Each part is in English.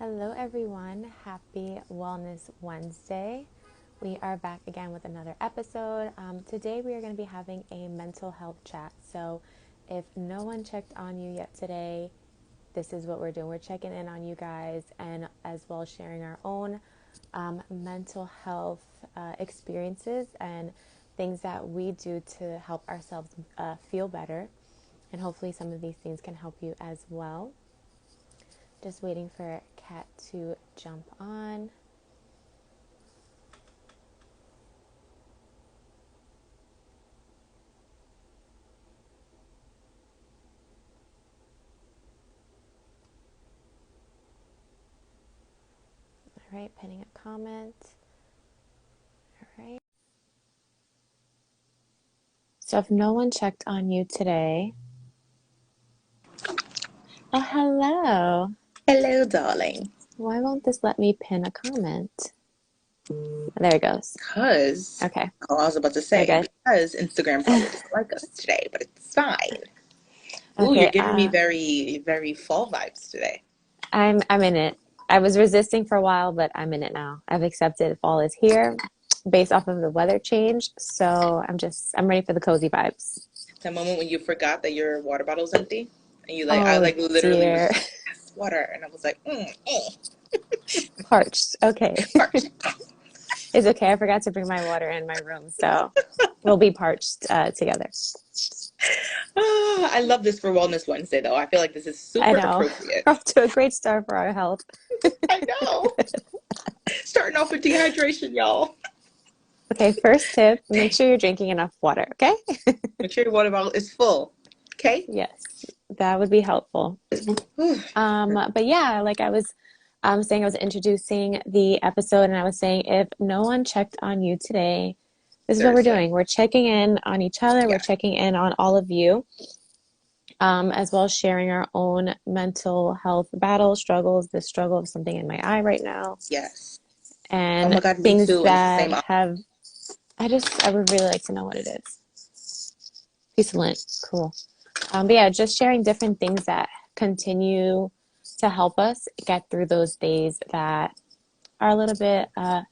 Hello, everyone. Happy Wellness Wednesday. We are back again with another episode. Today, we are going to be having a mental health chat. So, if no one checked on you yet today, this is what we're doing. We're checking in on you guys and as well sharing our own mental health experiences and things that we do to help ourselves feel better. And hopefully, some of these things can help you as well. Just waiting for Kat to jump on. All right, pinning a comment. All right. So if no one checked on you today, oh, hello. Hello, darling. Why won't this let me pin a comment? There it goes. Because, Okay, oh, I was about to we're say, good. because Instagram probably doesn't like us today, but it's fine. Ooh, you're Okay, giving me very, very fall vibes today. I'm in it. I was resisting for a while, but I'm in it now. I've accepted fall is here based off of the weather change. So I'm ready for the cozy vibes. That moment when you forgot that your water bottle's empty, and I Oh literally was dear. just like, yes, water, and I was like, Parched. Okay. parched. It's okay. I forgot to bring my water in my room, so we'll be parched together. I love this for Wellness Wednesday, though. I feel like this is I super know. We're appropriate. off to a great start for our health. I know. Starting off with dehydration, y'all. Okay, first tip, make Dang. sure you're drinking enough water, okay? Make sure your water bottle is full. Okay? Yes, that would be helpful. But yeah, like I was saying, I was introducing the episode and I was saying if no one checked on you today, this is what we're Seriously. doing. We're checking in on each other, we're Yeah. checking in on all of you. As well as sharing our own mental health battle struggles, the struggle of something in my eye right now, Yes. Oh and my God, me things too. And it's the that same. have, I would really like to know what it is. Piece of lint, cool. But yeah, just sharing different things that continue to help us get through those days that are a little bit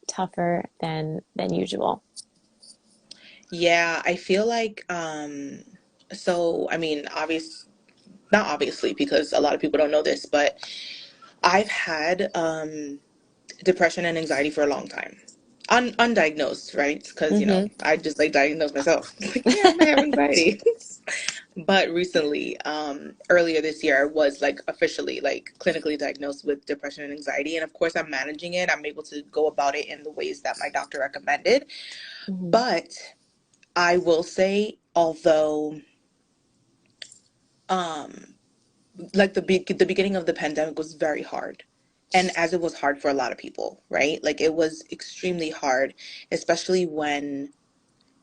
tougher than usual. Yeah, I feel like so I mean not obviously because a lot of people don't know this, but I've had depression and anxiety for a long time. Undiagnosed, right? Because Mm-hmm. I just like diagnosed myself. Like, yeah, I might have anxiety. But recently, earlier this year, I was like officially like clinically diagnosed with depression and anxiety. And of course, I'm managing it. I'm able to go about it in the ways that my doctor recommended. Mm-hmm. But I will say, although um like the beginning of the pandemic was very hard, and as it was hard for a lot of people, right? Like it was extremely hard, especially when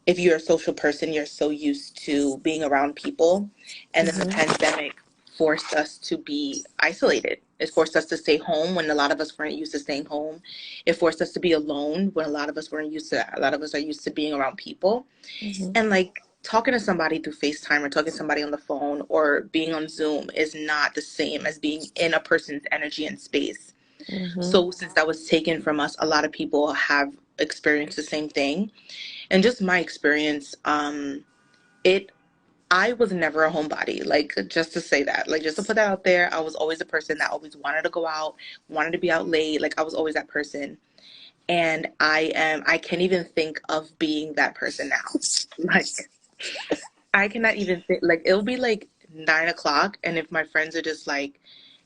if you're a social person, you're so used to being around people, and then the Mm-hmm. pandemic forced us to be isolated. It forced us to stay home when a lot of us weren't used to staying home. It forced us to be alone when a lot of us weren't used to that. A lot of us are used to being around people. Mm-hmm. And like talking to somebody through FaceTime or talking to somebody on the phone or being on Zoom is not the same as being in a person's energy and space. Mm-hmm. So since that was taken from us, a lot of people have experienced the same thing. And just my experience, it I was never a homebody. Like just to say that, like just to put that out there, I was always a person that always wanted to go out, wanted to be out late. Like I was always that person. And I can't even think of being that person now. Like I cannot even think, like, it'll be like 9 o'clock, and if my friends are just like,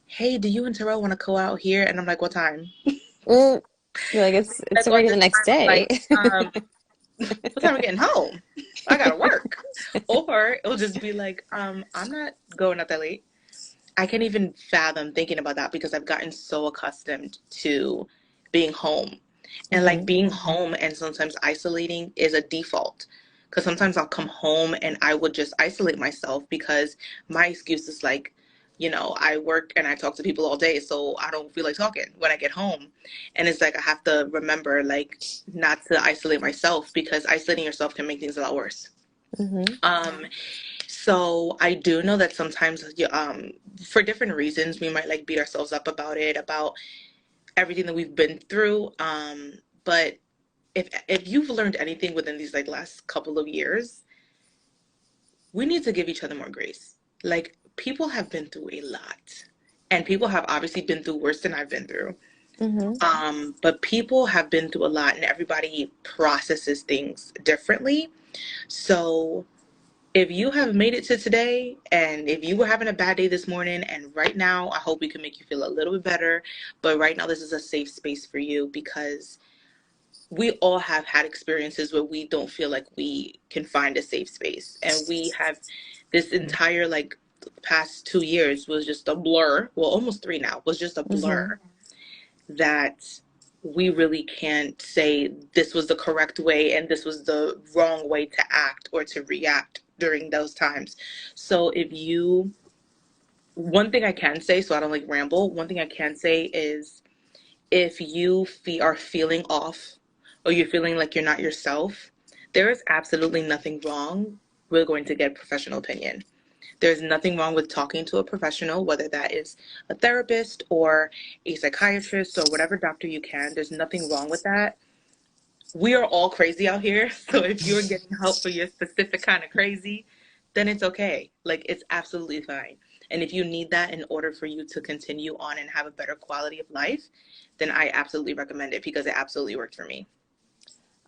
hey, do you and Terrell want to go out here? And I'm like, what time? Mm. You're like it's Like, on already the this next time, I'm day. like, what time are we getting home? I gotta work. Or it'll just be like, I'm not going out that late. I can't even fathom thinking about that because I've gotten so accustomed to being home. And like Mm-hmm. being home and sometimes isolating is a default. Because sometimes I'll come home and I would just isolate myself because my excuse is like, I work and I talk to people all day, so I don't feel like talking when I get home. And it's like I have to remember, like, not to isolate myself because isolating yourself can make things a lot worse. Mm-hmm. Um, so I do know that sometimes, for different reasons, we might like beat ourselves up about it, about everything that we've been through. But if you've learned anything within these like last couple of years, we need to give each other more grace. Like, people have been through a lot, and people have obviously been through worse than I've been through. Mm-hmm. But people have been through a lot, and everybody processes things differently. So if you have made it to today, and if you were having a bad day this morning, and right now, I hope we can make you feel a little bit better. But right now, this is a safe space for you, because we all have had experiences where we don't feel like we can find a safe space. And we have this entire, like, past 2 years was just a blur. Well, almost three now, was just a Mm-hmm. blur, that we really can't say this was the correct way and this was the wrong way to act or to react during those times. So one thing I can say, so I don't like ramble, one thing I can say is, if you are feeling off, or you're feeling like you're not yourself, there is absolutely nothing wrong with going to get professional opinion. There's nothing wrong with talking to a professional, whether that is a therapist or a psychiatrist or whatever doctor you can. There's nothing wrong with that. We are all crazy out here. So if you're getting help for your specific kind of crazy, then it's okay. Like, it's absolutely fine. And if you need that in order for you to continue on and have a better quality of life, then I absolutely recommend it, because it absolutely worked for me.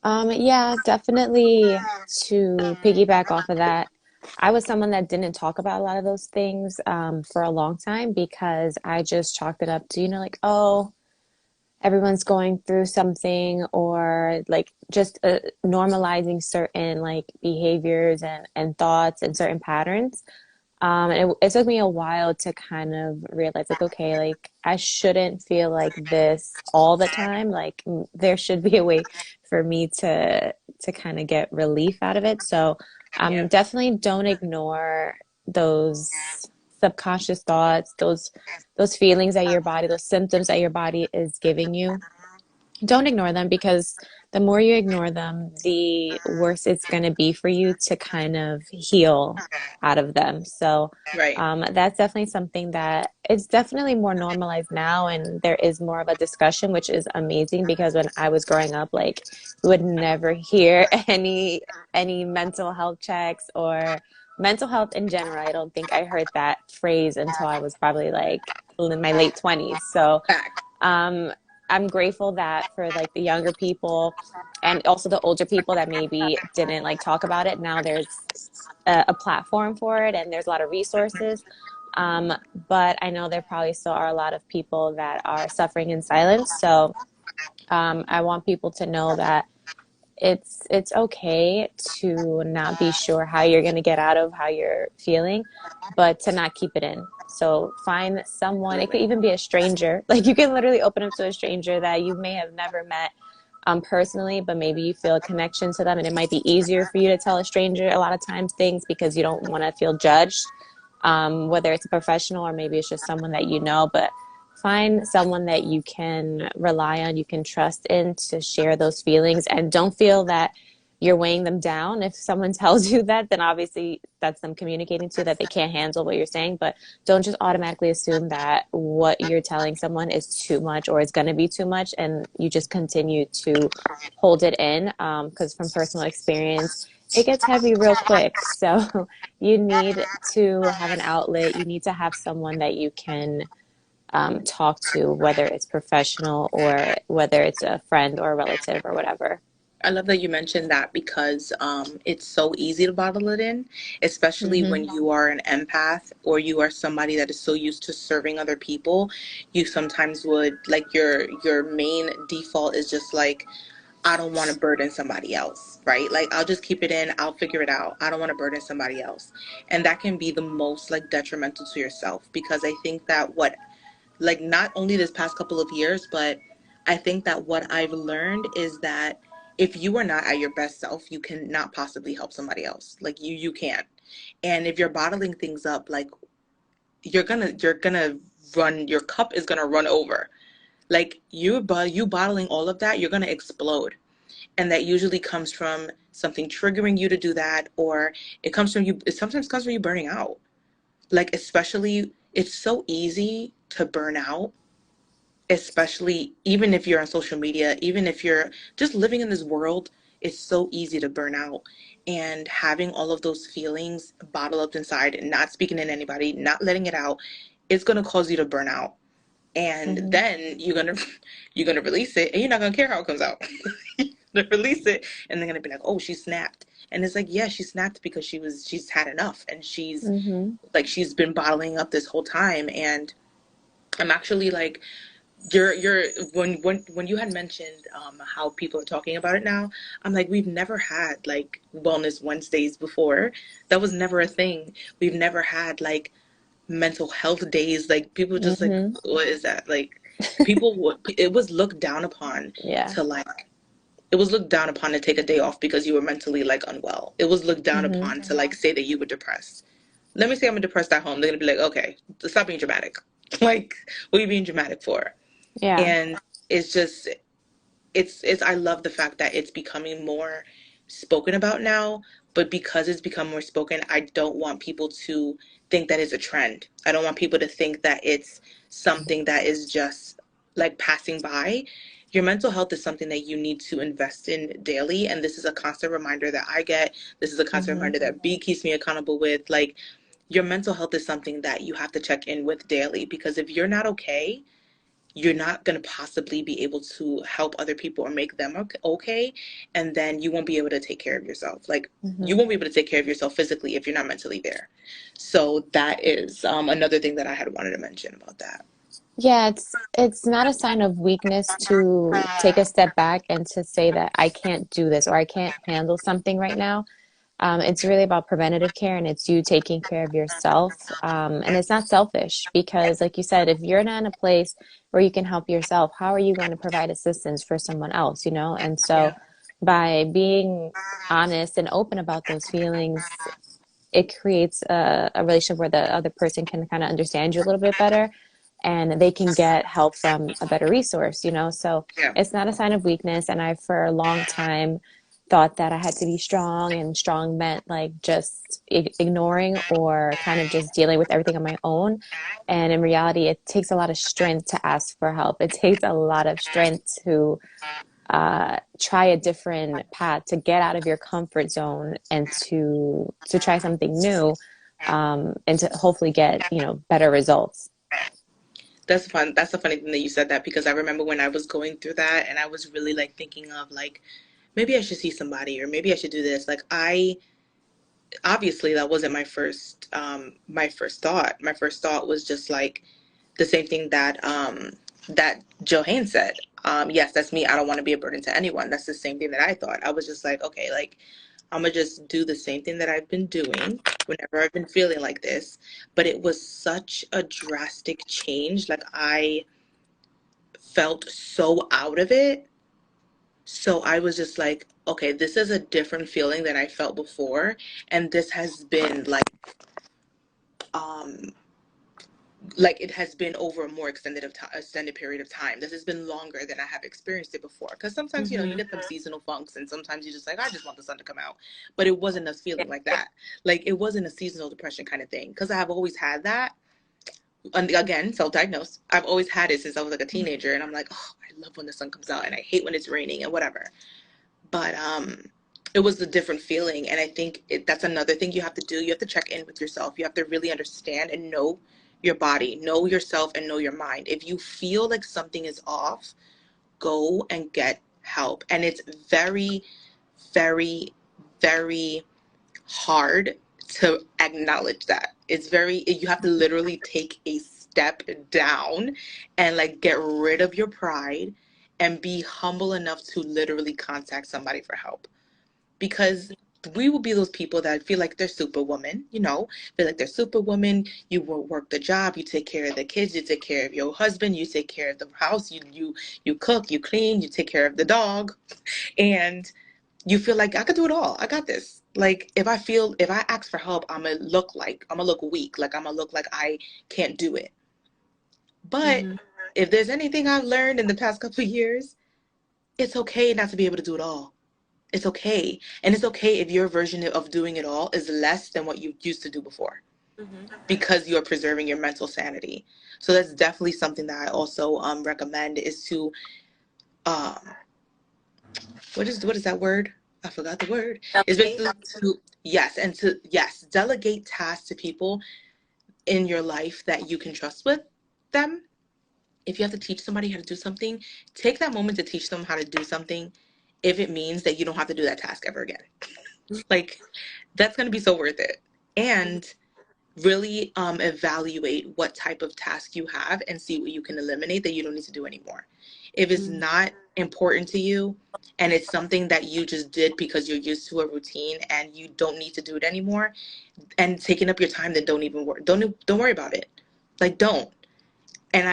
Yeah, definitely to piggyback off of that. I was someone that didn't talk about a lot of those things for a long time because I just chalked it up to, like, oh, everyone's going through something, or like just normalizing certain like behaviors and thoughts and certain patterns. And it took me a while to kind of realize, like, okay, like I shouldn't feel like this all the time. Like there should be a way for me to kind of get relief out of it. So Yeah. definitely don't ignore those subconscious thoughts, those feelings that your body, those symptoms that your body is giving you. Don't ignore them, because the more you ignore them, the worse it's going to be for you to kind of heal out of them. So Right. that's definitely something that it's definitely more normalized now, and there is more of a discussion, which is amazing, because when I was growing up, like we would never hear any mental health checks or mental health in general. I don't think I heard that phrase until I was probably like in my late 20s. So Fact. um, I'm grateful that for like the younger people and also the older people that maybe didn't like talk about it, now there's a platform for it and there's a lot of resources. Um, but I know there probably still are a lot of people that are suffering in silence. So I want people to know that it's okay to not be sure how you're going to get out of how you're feeling, but to not keep it in. So find someone, it could Absolutely. even be a stranger. Like you can literally open up to a stranger that you may have never met personally, but maybe you feel a connection to them, and it might be easier for you to tell a stranger a lot of times things because you don't want to feel judged, whether it's a professional or maybe it's just someone that you know. But find someone that you can rely on, you can trust in to share those feelings, and don't feel that you're weighing them down. If someone tells you that, then obviously that's them communicating to you that they can't handle what you're saying. But don't just automatically assume that what you're telling someone is too much or it's going to be too much, and you just continue to hold it in. Because from personal experience, it gets heavy real quick. So you need to have an outlet. You need to have someone that you can talk to, whether it's professional or whether it's a friend or a relative or whatever. I love that you mentioned that, because it's so easy to bottle it in, especially Mm-hmm. when you are an empath, or you are somebody that is so used to serving other people. You sometimes would, like, your main default is just like, I don't want to burden somebody else, right? Like, I'll just keep it in, I'll figure it out. I don't want to burden somebody else. And that can be the most, like, detrimental to yourself, because I think that like, not only this past couple of years, but I think that what I've learned is that if you are not at your best self, you cannot possibly help somebody else. Like, you can't. And if you're bottling things up, like, you're gonna run, your cup is gonna run over. Like, you bottling all of that, you're gonna explode. And that usually comes from something triggering you to do that, or it sometimes comes from you burning out. Like, especially, it's so easy to burn out, especially even if you're on social media, even if you're just living in this world, it's so easy to burn out. And having all of those feelings bottled up inside and not speaking to anybody, not letting it out, it's going to cause you to burn out. And Mm-hmm. then you're gonna release it, and you're not gonna care how it comes out. You're gonna release it, and they're gonna be like, "Oh, she snapped," and it's like, yeah, she snapped because she's had enough, and Mm-hmm. she's been bottling up this whole time. And I'm actually like, you're when you had mentioned how people are talking about it now, I'm like, we've never had like Wellness Wednesdays before. That was never a thing. We've never had like mental health days. Like people just like, Mm-hmm. what is that? Like it was looked down upon Yeah. to like, it was looked down upon to take a day off because you were mentally like unwell. It was looked down Mm-hmm. upon to like say that you were depressed. Let me say I'm depressed at home. They're gonna be like, okay, stop being dramatic. Like, what are you being dramatic for? Yeah. And it's just, it's I love the fact that it's becoming more spoken about now, but because it's become more spoken, I don't want people to think that it's a trend. I don't want people to think that it's something that is just like passing by. Your mental health is something that you need to invest in daily, and this is a constant reminder that I get. This is a constant Mm-hmm. reminder that B keeps me accountable with. Like, your mental health is something that you have to check in with daily, because if you're not okay, you're not going to possibly be able to help other people or make them okay. And then you won't be able to take care of yourself. Like, you Mm-hmm. won't be able to take care of yourself physically if you're not mentally there. So that is another thing that I had wanted to mention about that. Yeah, it's not a sign of weakness to take a step back and to say that I can't do this or I can't handle something right now. It's really about preventative care and it's you taking care of yourself. And it's not selfish because, like you said, if you're not in a place where you can help yourself, how are you going to provide assistance for someone else, you know? And so Yeah. by being honest and open about those feelings, it creates a relationship where the other person can kind of understand you a little bit better and they can get help from a better resource, you know? So Yeah. it's not a sign of weakness. And I, for a long time, thought that I had to be strong, and strong meant like just ignoring or kind of just dealing with everything on my own. And in reality, it takes a lot of strength to ask for help. It takes a lot of strength to try a different path, to get out of your comfort zone and to try something new, and to hopefully get, you know, better results. That's fun. That's a funny thing that you said that, because I remember when I was going through that and I was really like thinking of like, maybe I should see somebody, or maybe I should do this. Like, I obviously that wasn't my first thought. My first thought was just like the same thing that Johanne said. Yes, that's me. I don't want to be a burden to anyone. That's the same thing that I thought. I was just like, okay, like, I'm gonna just do the same thing that I've been doing whenever I've been feeling like this. But it was such a drastic change. Like, I felt so out of it. So I was just like, okay, this is a different feeling than I felt before. And this has been um like it has been over a more extended period of time. This has been longer than I have experienced it before. Because sometimes, you Mm-hmm. get them seasonal funks, and sometimes you just like, I just want the sun to come out. But it wasn't a feeling like that. Like, it wasn't a seasonal depression kind of thing. Because I have always had that. And again, self-diagnosed. I've always had it since I was like a teenager, and I'm like, oh, I love when the sun comes out, and I hate when it's raining and whatever. But it was a different feeling, and I think that's another thing you have to do. You have to check in with yourself. You have to really understand and know your body, know yourself, and know your mind. If you feel like something is off, go and get help. And it's very, very, very hard to acknowledge that. It's very, you have to literally take a step down and like get rid of your pride and be humble enough to literally contact somebody for help. Because we will be those people that feel like they're superwoman, feel like they're superwoman. You will work the job, you take care of the kids, you take care of your husband, you take care of the house, you cook, you clean, you take care of the dog, and you feel like I could do it all. I got this. Like, if I ask for help, I'm gonna look weak, like I'm gonna look like I can't do it. But Mm-hmm. if there's anything I've learned in the past couple of years, it's okay not to be able to do it all. It's okay. And it's okay if your version of doing it all is less than what you used to do before. Mm-hmm. because you're preserving your mental sanity. So that's definitely something that I also recommend is to um, what is that word? I forgot the word. It's Delegate. basically to yes, delegate tasks to people in your life that you can trust with them. If you have to teach somebody how to do something, take that moment to teach them how to do something if it means that you don't have to do that task ever again. Like that's going to be so worth it. And really evaluate what type of task you have and see what you can eliminate that you don't need to do anymore. If it's Mm-hmm. not important to you and it's something that you just did because you're used to a routine and you don't need to do it anymore and taking up your time, then don't even worry. Don't worry about it. Like don't. And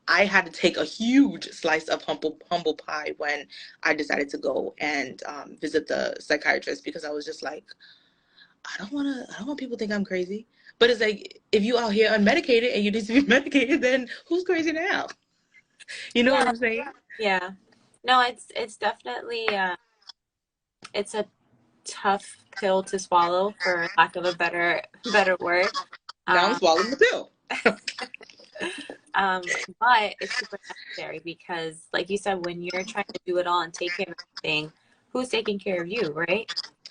I had to take a huge slice of humble pie when I decided to go and visit the psychiatrist because I was just like, I don't want people to think I'm crazy. But it's like if you out here unmedicated and you need to be medicated, then who's crazy now? You know what Yeah, I'm saying? yeah. No, it's definitely it's a tough pill to swallow for lack of a better word. Now I'm Um, swallowing the pill. um, but it's super necessary because, like you said, when you're trying to do it all and take care of everything, who's taking care of you, right?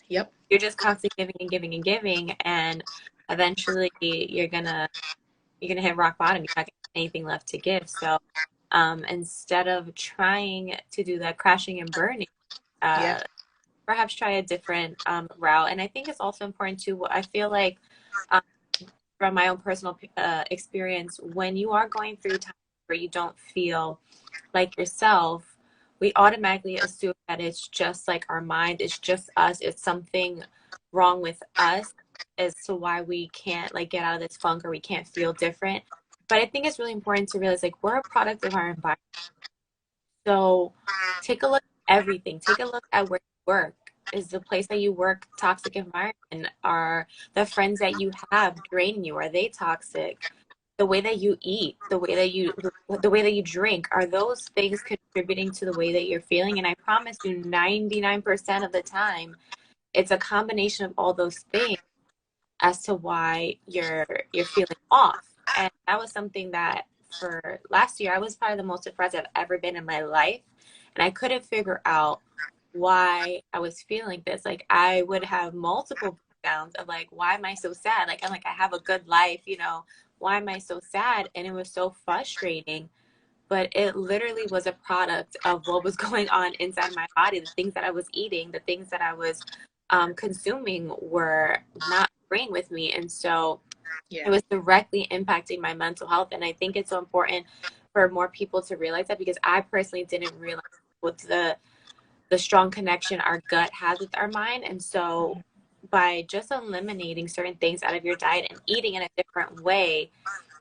Yep. You're just constantly giving and giving and giving, and eventually you're gonna hit rock bottom. You're not gonna have anything left to give. So, instead of trying to do that crashing and burning, Yeah. uh, perhaps try a different route. And I think it's also important to. I feel like um, from my own personal experience, when you are going through times where you don't feel like yourself, we automatically assume that it's just like our mind, it's just us, it's something wrong with us as to why we can't like get out of this funk or we can't feel different. But I think it's really important to realize like we're a product of our environment. So take a look at everything. Take a look at where you work. Is the place that you work toxic environment? Are the friends that you have draining you? Are they toxic? The way that you eat, the way that you drink, are those things contributing to the way that you're feeling? And I promise you 99% of the time, it's a combination of all those things as to why you're feeling off. And that was something that for last year I was probably the most depressed I've ever been in my life. And I couldn't figure out why I was feeling this. Like I would have multiple breakdowns of like, why am I so sad? Like I'm like, I have a good life, why am I so sad? And it was so frustrating. But it literally was a product of what was going on inside my body. The things that I was eating, the things that I was consuming were not agreeing with me. And so it Yeah. was directly impacting my mental health. And I think it's so important for more people to realize that because I personally didn't realize with the strong connection our gut has with our mind. And so by just eliminating certain things out of your diet and eating in a different way,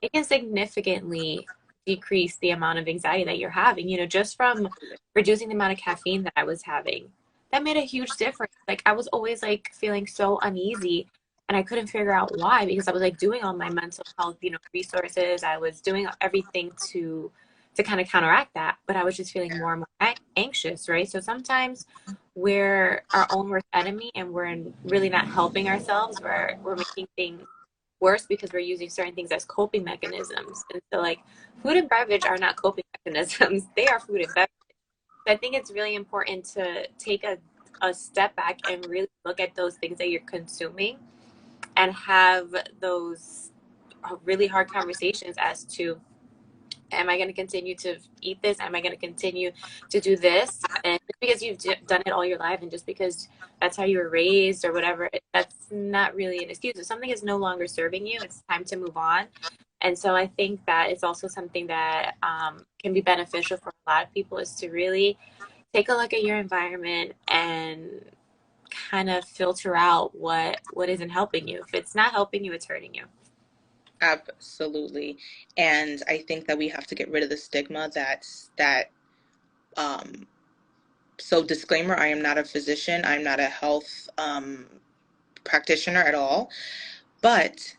it can significantly decrease the amount of anxiety that you're having, just from reducing the amount of caffeine that I was having. That made a huge difference. Like I was always like feeling so uneasy and I couldn't figure out why because I was like doing all my mental health, resources. I was doing everything to kind of counteract that, but I was just feeling more and more anxious, right? So sometimes we're our own worst enemy and we're really not helping ourselves. We're making things worse because we're using certain things as coping mechanisms. And so like food and beverage are not coping mechanisms. They are food and beverage. So I think it's really important to take a step back and really look at those things that you're consuming and have those really hard conversations as to am I going to continue to eat this? Am I going to continue to do this? And just because you've done it all your life and just because that's how you were raised or whatever, that's not really an excuse. If something is no longer serving you, it's time to move on. And so I think that it's also something that can be beneficial for a lot of people is to really take a look at your environment and kind of filter out what isn't helping you. If it's not helping you, it's hurting you. Absolutely. And I think that we have to get rid of the stigma that um so disclaimer, I am not a physician. I'm not a health practitioner at all. But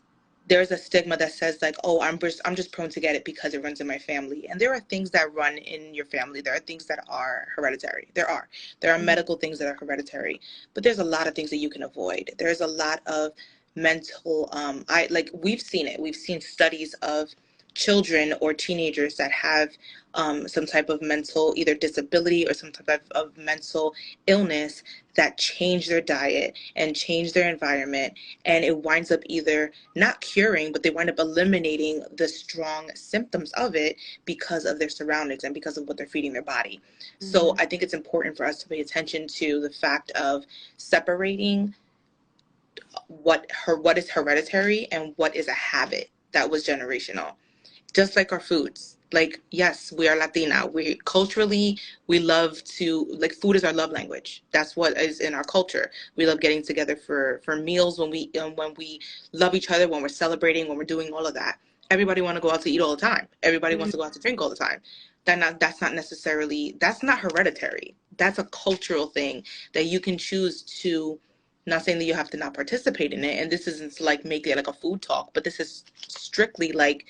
there's a stigma that says like, oh, I'm just prone to get it because it runs in my family. And there are things that run in your family. There are things that are hereditary. There are Mhm. medical things that are hereditary. But there's a lot of things that you can avoid. There's a lot of mental I like we've seen it. We've seen studies of children or teenagers that have some type of mental either disability or some type of mental illness that change their diet and change their environment, and it winds up either not curing, but they wind up eliminating the strong symptoms of it because of their surroundings and because of what they're feeding their body. So Mm-hmm. I think it's important for us to pay attention to the fact of separating what is hereditary and what is a habit that was generational, just like our foods. Like, yes, we are Latina. We culturally, we love to, like, food is our love language. That's what is in our culture. We love getting together for meals when we love each other, when we're celebrating, when we're doing all of that. Everybody want to go out to eat all the time. Everybody wants to go out to drink all the time. That's not necessarily, that's not hereditary. That's a cultural thing that you can choose to, not saying that you have to not participate in it. And this isn't like make it like a food talk, but this is strictly like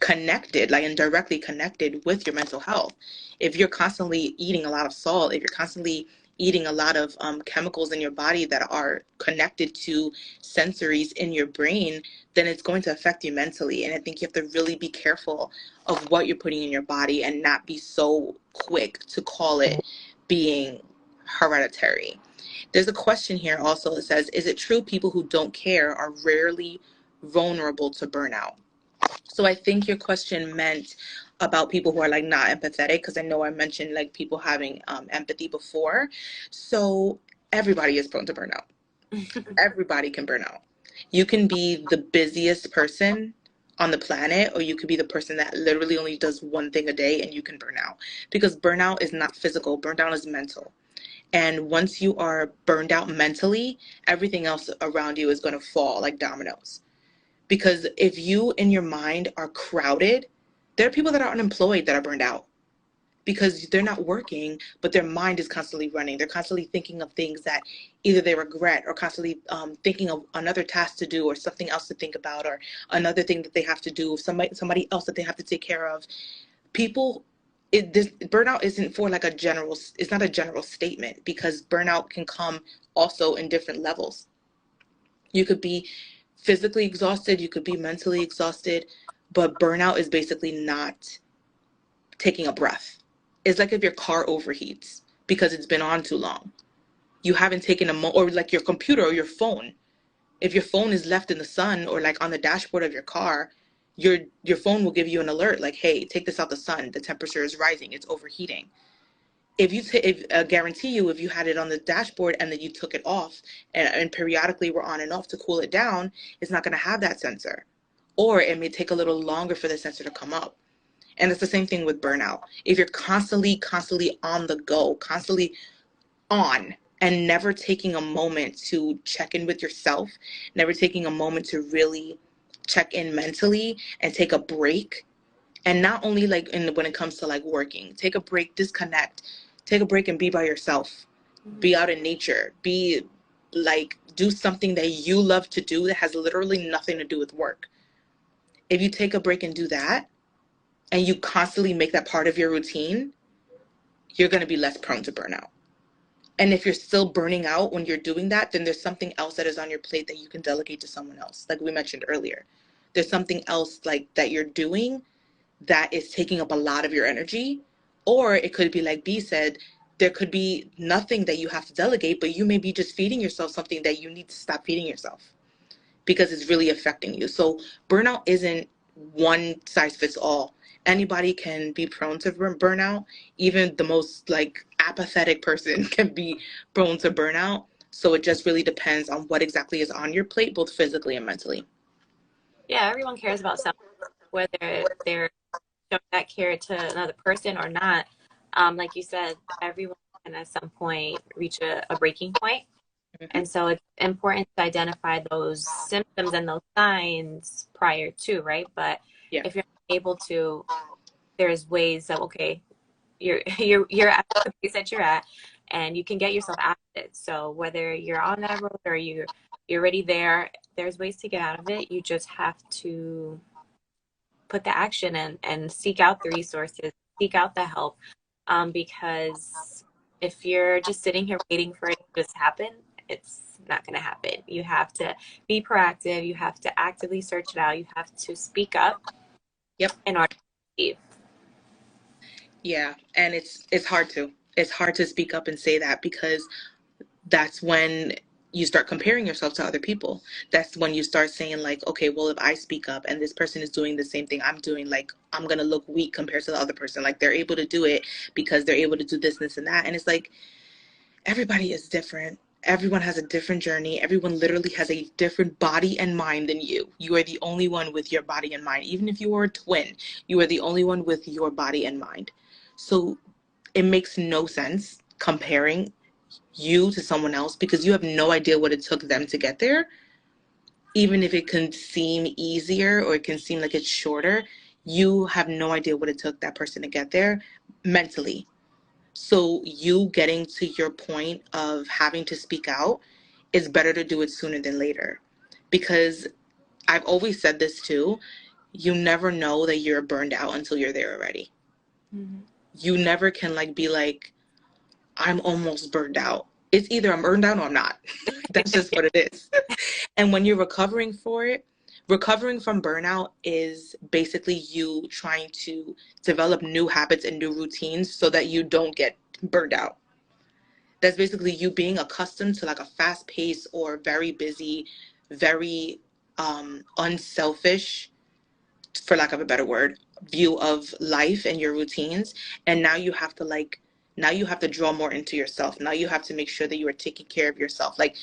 connected, like indirectly connected with your mental health. If you're constantly eating a lot of salt, if you're constantly eating a lot of chemicals in your body that are connected to sensories in your brain, then it's going to affect you mentally. And I think you have to really be careful of what you're putting in your body and not be so quick to call it being hereditary. There's a question here also that says, is it true people who don't care are rarely vulnerable to burnout? So I think your question meant about people who are like not empathetic, because I know I mentioned like people having empathy before. So everybody is prone to burnout. Everybody can burn out. You can be the busiest person on the planet, or you could be the person that literally only does one thing a day and you can burn out. Because burnout is not physical, burnout is mental. And once you are burned out mentally, everything else around you is going to fall like dominoes. Because if you in your mind are crowded, there are people that are unemployed that are burned out because they're not working, but their mind is constantly running. They're constantly thinking of things that either they regret, or constantly thinking of another task to do, or something else to think about, or another thing that they have to do, somebody else that they have to take care of. People, this burnout isn't for like a general, it's not a general statement, because burnout can come also in different levels. You could be physically exhausted, you could be mentally exhausted, but burnout is basically not taking a breath. It's like if your car overheats because it's been on too long. You haven't taken or like your computer or your phone. If your phone is left in the sun or like on the dashboard of your car, your phone will give you an alert like, hey, take this out the sun. The temperature is rising. It's overheating. If guarantee you, if you had it on the dashboard and then you took it off and periodically were on and off to cool it down, it's not going to have that sensor, or it may take a little longer for the sensor to come up. And it's the same thing with burnout. If you're constantly on the go, constantly on, and never taking a moment to check in with yourself, never taking a moment to really check in mentally and take a break. And not only like when it comes to like working, take a break, disconnect, take a break and be by yourself, be out in nature, be like, do something that you love to do that has literally nothing to do with work. If you take a break and do that, and you constantly make that part of your routine, you're going to be less prone to burnout. And if you're still burning out when you're doing that, then there's something else that is on your plate that you can delegate to someone else. Like we mentioned earlier, there's something else like that you're doing that is taking up a lot of your energy. Or it could be like B said, there could be nothing that you have to delegate, but you may be just feeding yourself something that you need to stop feeding yourself because it's really affecting you. So burnout isn't one size fits all. Anybody can be prone to burnout. Even the most like apathetic person can be prone to burnout. So it just really depends on what exactly is on your plate, both physically and mentally. Yeah, everyone cares about something, whether they're showing that care to another person or not. Like you said, everyone can at some point reach a breaking point. Mm-hmm. And so it's important to identify those symptoms and those signs prior to, right? But Yeah. if you're not able to, there's ways that, okay, you're at the place that you're at and you can get yourself out of it. So whether you're on that road or you're already there, there's ways to get out of it. You just have to put the action in and seek out the resources, seek out the help. Because if you're just sitting here waiting for it to just happen, it's not going to happen. You have to be proactive. You have to actively search it out. You have to speak up Yep. in order to achieve. Yeah, and it's hard to. It's hard to speak up and say that because that's when you start comparing yourself to other people. That's when you start saying like, okay, well, if I speak up and this person is doing the same thing I'm doing, like I'm gonna look weak compared to the other person. Like they're able to do it because they're able to do this and that. And it's like everybody is different. Everyone has a different journey. Everyone literally has a different body and mind than you. You are the only one with your body and mind. Even if you are a twin, you are the only one with your body and mind. So it makes no sense comparing you to someone else because you have no idea what it took them to get there. Even if it can seem easier or it can seem like it's shorter, you have no idea what it took that person to get there mentally. So you getting to your point of having to speak out, it's better to do it sooner than later. Because I've always said this too, you never know that you're burned out until you're there already. Mm-hmm. You never can like be like, I'm almost burned out. It's either I'm burned out or I'm not. That's just what it is. And when you're recovering for it, recovering from burnout is basically you trying to develop new habits and new routines so that you don't get burned out. That's basically you being accustomed to like a fast pace or very busy, very unselfish, for lack of a better word, view of life and your routines. And now you have to like, now you have to draw more into yourself. Now you have to make sure that you are taking care of yourself. Like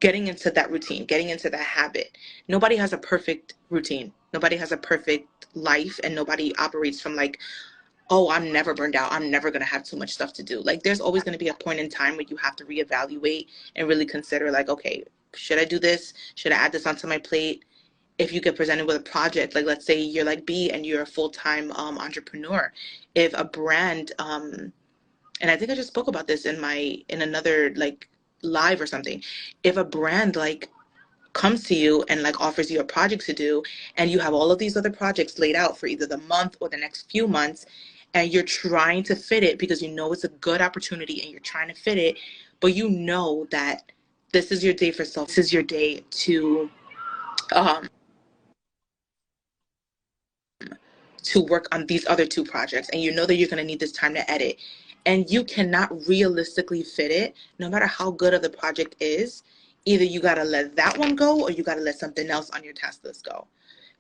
getting into that routine, getting into that habit. Nobody has a perfect routine. Nobody has a perfect life, and nobody operates from like, oh, I'm never burned out. I'm never going to have too much stuff to do. Like there's always going to be a point in time where you have to reevaluate and really consider like, okay, should I do this? Should I add this onto my plate? If you get presented with a project, like let's say you're like B and you're a full-time entrepreneur, if a brand and I think I just spoke about this in another like live or something, if a brand like comes to you and like offers you a project to do and you have all of these other projects laid out for either the month or the next few months and you're trying to fit it because you know it's a good opportunity and you're trying to fit it, but you know that this is your day for self, this is your day um to work on these other two projects and you know that you're going to need this time to edit and you cannot realistically fit it, no matter how good of the project is, either you got to let that one go or you got to let something else on your task list go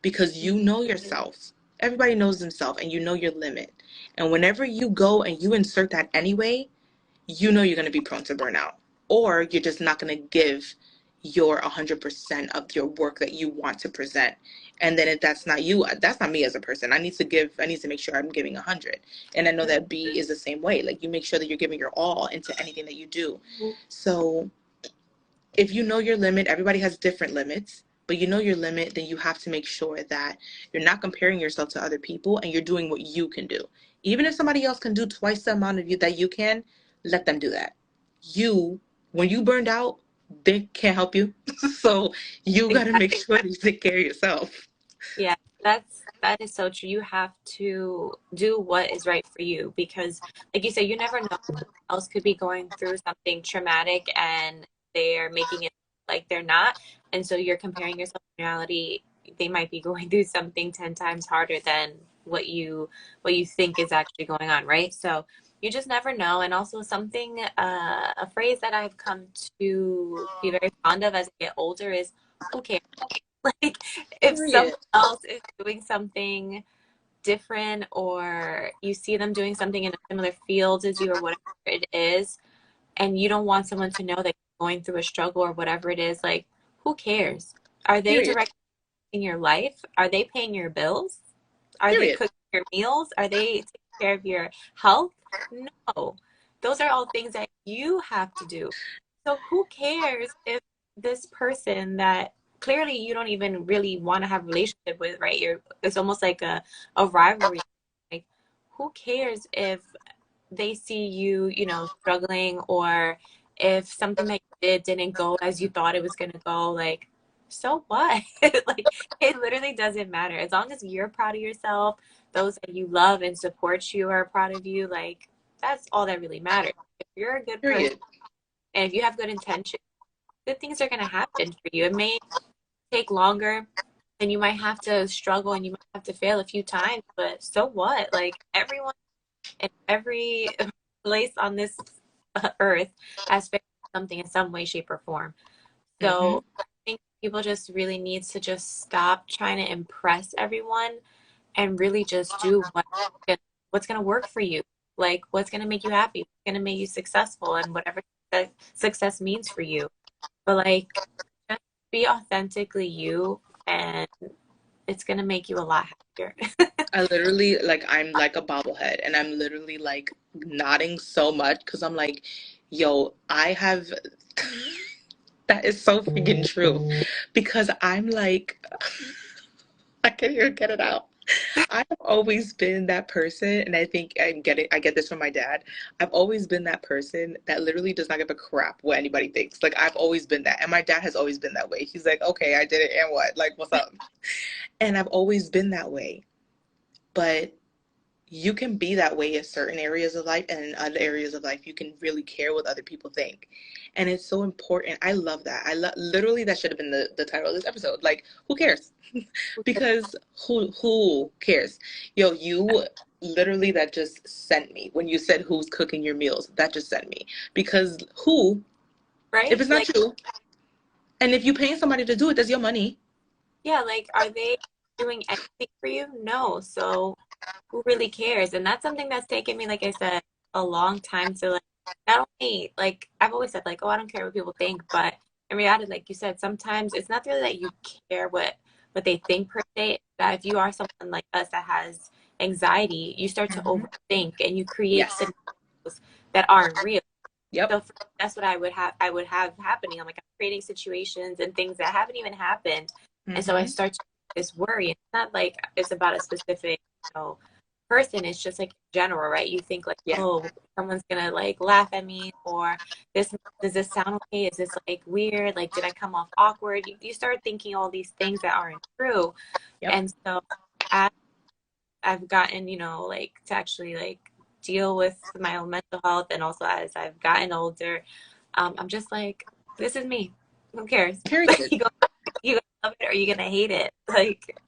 because you know yourself. Everybody knows themselves and you know your limit. And whenever you go and you insert that anyway, you know you're going to be prone to burnout or you're just not going to give your 100% of your work that you want to present. And then if that's not you, that's not me as a person. I need to make sure I'm giving 100. And I know that B is the same way. Like you make sure that you're giving your all into anything that you do. So if you know your limit, everybody has different limits, but you know your limit, then you have to make sure that you're not comparing yourself to other people and you're doing what you can do. Even if somebody else can do twice the amount of you that you can, let them do that. You, when you burned out, they can't help you. So you got to make Exactly. sure you take care of yourself. Yeah, that is so true. You have to do what is right for you because, like you said, you never know who else could be going through something traumatic and they're making it like they're not. And so you're comparing yourself to reality. They might be going through something 10 times harder than what you think is actually going on, right? So you just never know. And also something, a phrase that I've come to be very fond of as I get older is who cares? Like if someone Period. else is doing something different or you see them doing something in a similar field as you or whatever it is, and you don't want someone to know that you're going through a struggle or whatever it is, like who cares? Are they Period. directing your life? Are they paying your bills? Are they Period. cooking your meals? Are they taking care of your health? No. Those are all things that you have to do. So who cares if this person that clearly you don't even really want to have a relationship with, right? It's almost like a rivalry. Like who cares if they see you, you know, struggling or if something that you did didn't go as you thought it was going to go, like so what? Like it literally doesn't matter. As long as you're proud of yourself, those that you love and support you are proud of you, like that's all that really matters. If you're a good person Period. and if you have good intention, good things are going to happen for you. It may take longer and you might have to struggle and you might have to fail a few times, but so what? Like everyone in every place on this earth has failed something in some way, shape, or form. Mm-hmm. So I think people just really need to just stop trying to impress everyone and really just do what's going to work for you. Like what's going to make you happy, what's going to make you successful, and whatever success means for you. But like, just be authentically you, and it's going to make you a lot happier. I literally, like, I'm like a bobblehead, and I'm literally like nodding so much because I'm like, yo, I have, that is so freaking true. Because I'm like, I can't even get it out. I have always been that person, and I think I get this from my dad. I've always been that person that literally does not give a crap what anybody thinks. Like, I've always been that. And my dad has always been that way. He's like, okay, I did it, and what? Like, what's up? And I've always been that way. But you can be that way in certain areas of life, and in other areas of life you can really care what other people think, and it's so important. I love that. Literally, that should have been the title of this episode. Like, who cares? Because who cares? Yo, you literally, that just sent me when you said who's cooking your meals. That just sent me, because who, if Right? it's not Like, you, and if you paying somebody to do it, that's your money. yeah, like, are they doing anything for you? No. So who really cares? And that's something that's taken me, like I said, a long time to like not only like I've always said like, oh, I don't care what people think, but in reality, like you said, sometimes it's not really that you care what they think per se. That if you are someone like us that has anxiety, you start to Hmm. overthink and you create Yes. scenarios that aren't real. Yep. So that's what I would have happening. I'm like I'm creating situations and things that haven't even happened, and so I Hmm. start to get this worry. And it's not like it's about a specific, person. It's just like in general, right? You think like, Yeah. oh, someone's gonna like laugh at me, or this does this sound okay? Is this like weird? Like, did I come off awkward? You start thinking all these things that aren't true, Yep. and so as I've gotten, like to actually like deal with my own mental health, and also as I've gotten older, I'm just like, this is me. Who cares? Period. You gonna love it or you gonna hate it? Like,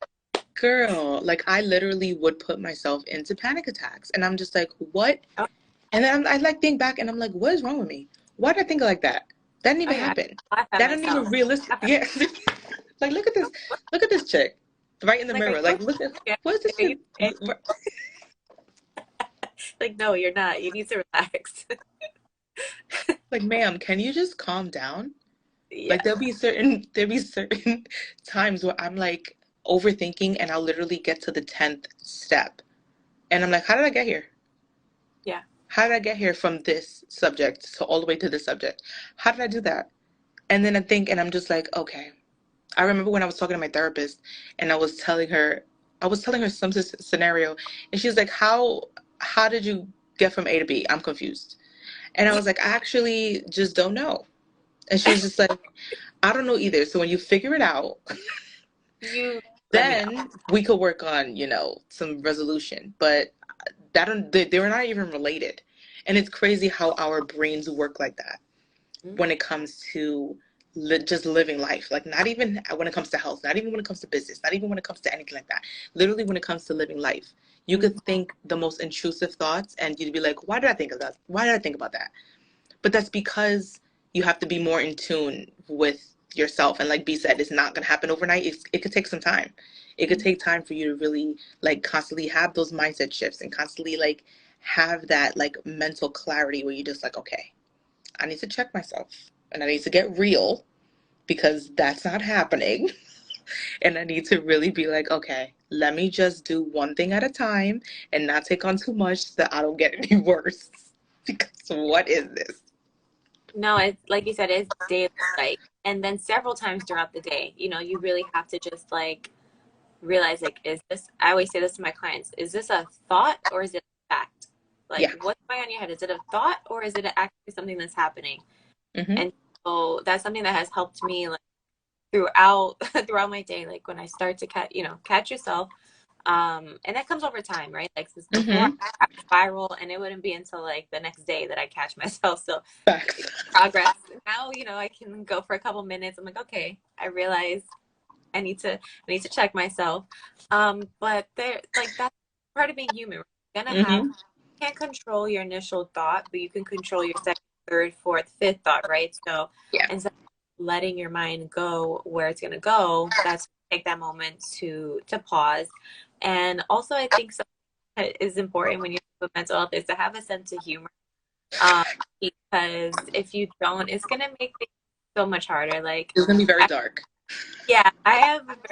Girl, like, I literally would put myself into panic attacks, and I'm just like, what? oh, And then I like think back, and I'm like, what is wrong with me? Why did I think like that? That didn't oh even yeah, happen. I laugh at That didn't even myself. realistic. Laugh at- Yeah, like, look at this chick, right in the Like, are mirror. you Like, look at, okay? what is this Are you chick? okay? Like, no, you're not. You need to relax. Like, ma'am, can you just calm down? Yeah. Like, there'll be certain times where I'm like overthinking, and I'll literally get to the 10th step, and I'm like, how did I get here? Yeah. How did I get here from this subject to all the way to this subject? How did I do that? And then I think, and I'm just like, okay. I remember when I was talking to my therapist, and I was telling her some scenario, and she's like, how did you get from A to B? I'm confused. And I was like, I actually just don't know. And she was just like, I don't know either. So when you figure it out, You let me know. then we could work on, some resolution. But they were not even related. And it's crazy how our brains work like that Mhm. when it comes to just living life. Like, not even when it comes to health, not even when it comes to business, not even when it comes to anything like that. Literally, when it comes to living life, you Mhm. could think the most intrusive thoughts, and you'd be like, why did I think of that? Why did I think about that? But that's because you have to be more in tune with yourself. And like B said, it's not going to happen overnight. It could take some time. It could take time for you to really like constantly have those mindset shifts, and constantly like have that like mental clarity where you're just like, okay, I need to check myself, and I need to get real, because that's not happening. And I need to really be like, okay, let me just do one thing at a time and not take on too much so that I don't get any worse. Because what is this? No, it's like you said, it's daily, like, and then several times throughout the day. You really have to just like realize, like, is this? I always say this to my clients: is this a thought or is it a fact? Like, Yeah. what's going on in your head? Is it a thought or is it actually something that's happening? Mm-hmm. And so that's something that has helped me like throughout throughout my day. Like when I start to catch yourself. And that comes over time, right? Like since before Mm-hmm. I would spiral, and it wouldn't be until like the next day that I catch myself. So Facts. progress. Now, I can go for a couple minutes. I'm like, okay, I realize I need to check myself. But there, like, that's part of being human. You're gonna have Mm-hmm. you can't control your initial thought, but you can control your second, third, fourth, fifth thought, right? So Yeah. instead of letting your mind go where it's gonna go, that's take that moment to pause. And also, I think something that is important when you're with mental health is to have a sense of humor. Um, because if you don't, it's gonna make things so much harder. Like, It's gonna be very I, dark. yeah, I have a very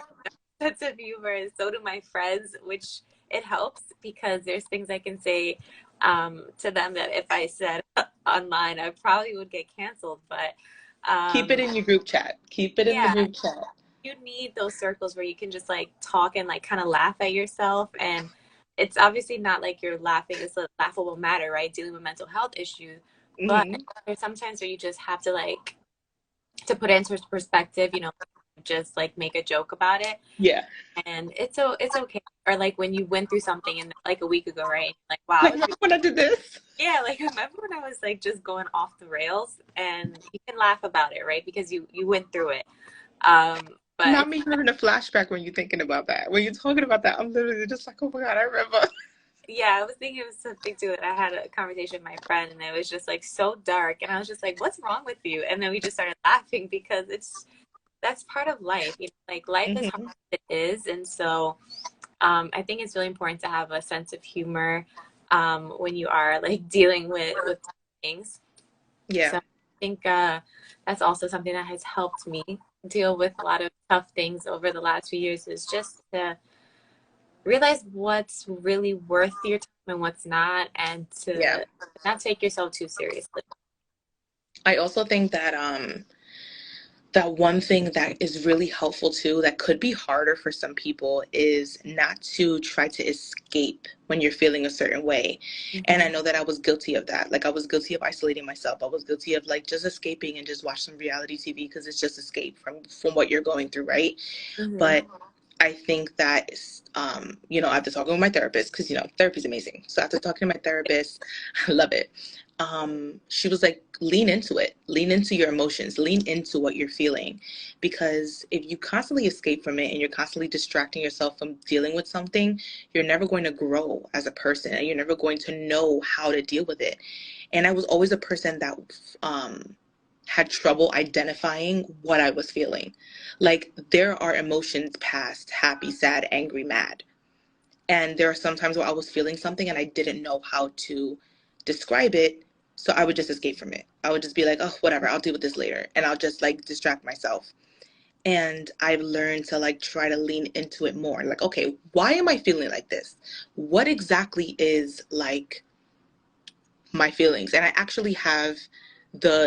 sense of humor, and so do my friends, which it helps because there's things I can say to them that if I said online, I probably would get canceled. But Keep it um, in your group chat. Keep it in the yeah, group chat. you need those circles where you can just like talk and like kind of laugh at yourself. And it's obviously not like you're laughing, it's a laughable matter, right? Dealing with mental health issues. But Mm-hmm. there's sometimes where you just have to like to put it into perspective, just like make a joke about it. Yeah. And it's okay. Or like when you went through something and like a week ago, right? Like, wow, I Like, was remember when I did this? yeah, like remember when I was like just going off the rails, and you can laugh about it, right? Because you went through it. But Not it's me having a flashback when you're thinking about that. When you're talking about that, I'm literally just like, oh my God, I remember. yeah, I was thinking of something too. And I had a conversation with my friend, and it was just like so dark. And I was just like, "What's wrong with you?" And then we just started laughing because that's part of life. Like life is hard Mm-hmm. as it is, and so I think it's really important to have a sense of humor when you are like dealing with things. Yeah. So I think that's also something that has helped me deal with a lot of tough things over the last few years. Is just to realize what's really worth your time and what's not, and Yeah. to not take yourself too seriously. I also think that that one thing that is really helpful too, that could be harder for some people, is not to try to escape when you're feeling a certain way. And I Mm-hmm. know that I was guilty of that. Like I was guilty of isolating myself. I was guilty of like just escaping and just watch some reality TV because it's just escape from what you're going through, right? Mm-hmm. But I think that, after talking with my therapist, because, therapy is amazing. So after talking to my therapist, I love it. She was like, lean into it, lean into your emotions, lean into what you're feeling. Because if you constantly escape from it and you're constantly distracting yourself from dealing with something, you're never going to grow as a person and you're never going to know how to deal with it. And I was always a person that had trouble identifying what I was feeling. Like there are emotions past happy, sad, angry, mad. And there are some times where I was feeling something and I didn't know how to describe it. So I would just escape from it. I would just be like, oh, whatever, I'll deal with this later. And I'll just like distract myself. And I've learned to like try to lean into it more. Like, okay, why am I feeling like this? What exactly is like my feelings? And I actually have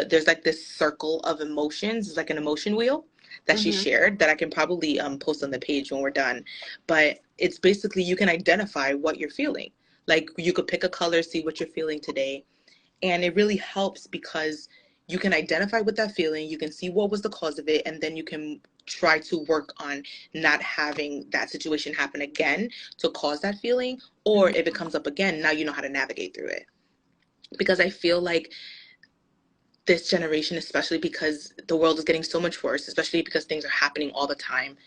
there's like this circle of emotions. It's like an emotion wheel that she Mm-hmm. shared that I can probably post on the page when we're done. But it's basically you can identify what you're feeling. Like you could pick a color, see what you're feeling today, and it really helps because you can identify with that feeling, you can see what was the cause of it, and then you can try to work on not having that situation happen again to cause that feeling. Or Mm-hmm. if it comes up again, now you know how to navigate through it. Because I feel like this generation, especially because the world is getting so much worse, especially because things are happening all the time,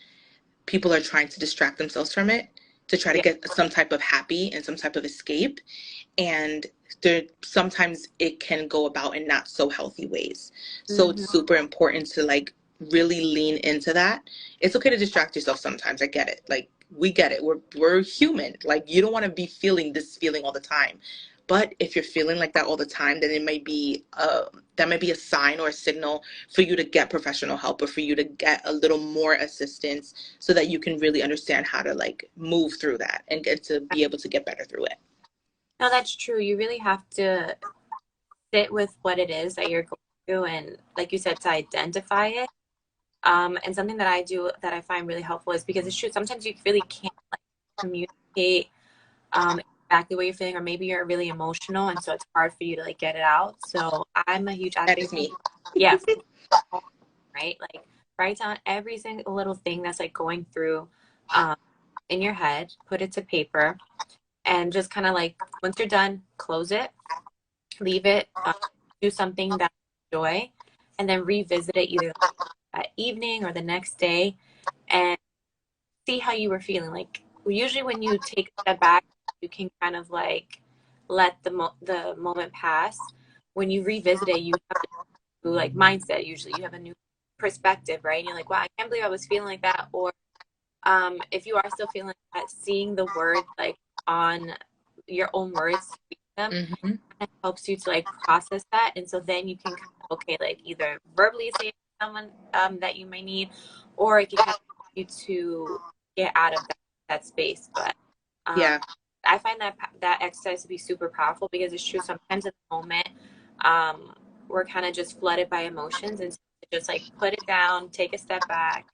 people are trying to distract themselves from it to try to Yeah. get some type of happy and some type of escape. And there sometimes it can go about in not so healthy ways. So Mm-hmm. it's super important to like really lean into that. It's okay to distract yourself sometimes. I get it. Like we get it. We're human. Like you don't want to be feeling this feeling all the time. But if you're feeling like that all the time, then it might be that might be a sign or a signal for you to get professional help or for you to get a little more assistance so that you can really understand how to like move through that and get to be able to get better through it. No, that's true. You really have to sit with what it is that you're going through, and like you said, to identify it. And something that I do that I find really helpful is because it's true. Sometimes you really can't like communicate exactly what you're feeling, or maybe you're really emotional, and so it's hard for you to like get it out. So I'm a huge That advocate. is me. Yeah, right. Like write down every single little thing that's like going through um, in your head, put it to paper, and just kind of like once you're done, close it, leave it, do something that you enjoy, and then revisit it either that evening or the next day, and see how you were feeling. Like usually when you take a step back, you can kind of like let the moment pass. When you revisit it, you have a new like mindset. Usually, you have a new perspective, right? And you're like, "Wow, I can't believe I was feeling like that." Or if you are still feeling like that, seeing the words like on your own words, speak them, Mm-hmm. it helps you to like process that, and so then you can kind of, okay, like either verbally say it to someone that you might need, or it can kind of help you to get out of that space. But um, Yeah. I find that exercise to be super powerful because it's true. Sometimes in the moment, um, we're kind of just flooded by emotions, and so just like put it down, take a step back,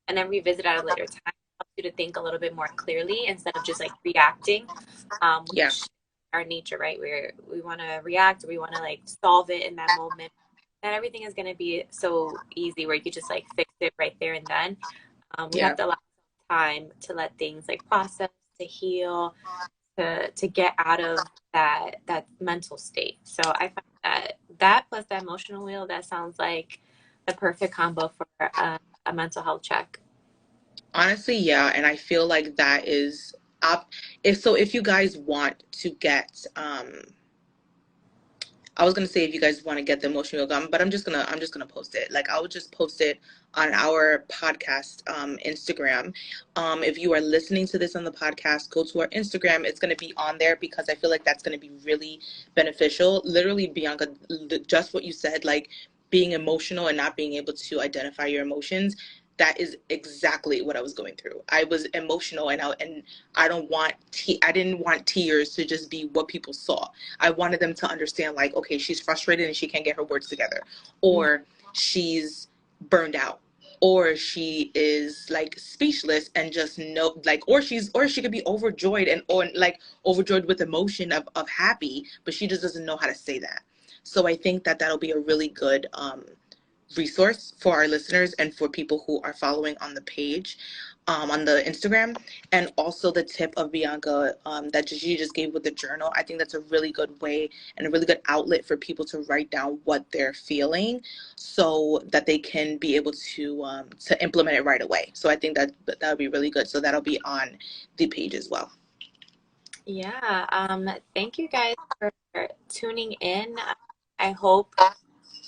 and then revisit at a later time. It helps you to think a little bit more clearly instead of just like reacting, Yeah. which our nature, right? We want to react, or we want to like solve it in that moment. And everything is going to be so easy where you could just like fix it right there and then. We have Yeah. to allow time to let things like process, to heal, to get out of that mental state. So I find that plus the emotional wheel, that sounds like the perfect combo for a mental health check. Honestly, yeah, and I feel like that is up. If you guys want to get I was gonna say if you guys want to get the emotional gum, but I'm just gonna post it. Like I would just post it on our podcast Instagram. If you are listening to this on the podcast, go to our Instagram. It's gonna be on there because I feel like that's gonna be really beneficial. Literally, Bianca, just what you said, like being emotional and not being able to identify your emotions. That is exactly what I was going through. I was emotional, and I didn't want tears to just be what people saw. I wanted them to understand, like, okay, she's frustrated and she can't get her words together, Mm. or she's burned out, or she is like speechless and just know, like, or she could be overjoyed and or like overjoyed with emotion of happy, but she just doesn't know how to say that. So I think that that'll be a really good resource for our listeners and for people who are following on the page, on the Instagram. And also the tip of Bianca, that she just gave with the journal. I think that's a really good way and a really good outlet for people to write down what they're feeling so that they can be able to implement it right away. So I think that would be really good. So that'll be on the page as well. Yeah. Thank you guys for tuning in. I hope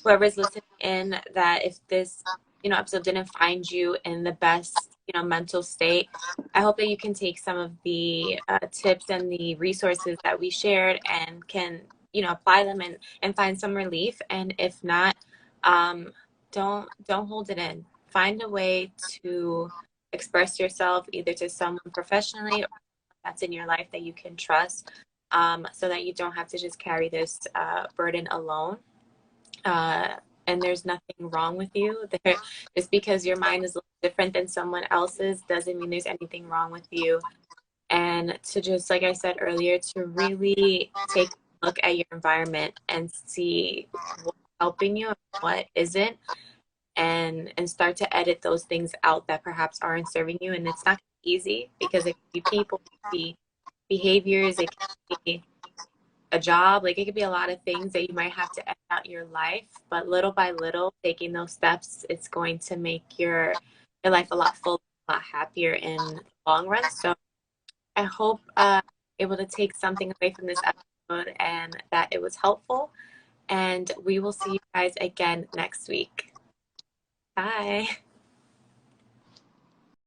whoever's listening in, that if this episode didn't find you in the best mental state, I hope that you can take some of the tips and the resources that we shared and can apply them and find some relief. And if not, um, don't hold it in. Find a way to express yourself either to someone professionally or that's in your life that you can trust, so that you don't have to just carry this burden alone. uh, and there's nothing wrong with you. Just because your mind is a little different than someone else's doesn't mean there's anything wrong with you. And to just, like I said earlier, to really take a look at your environment and see what's helping you and what isn't, and start to edit those things out that perhaps aren't serving you. And it's not easy because it can be people, it can be behaviors, it can be a job, like it could be a lot of things that you might have to edit out your life, but little by little taking those steps, it's going to make your life a lot fuller, a lot happier in the long run. So I hope able to take something away from this episode and that it was helpful, and we will see you guys again next week. Bye.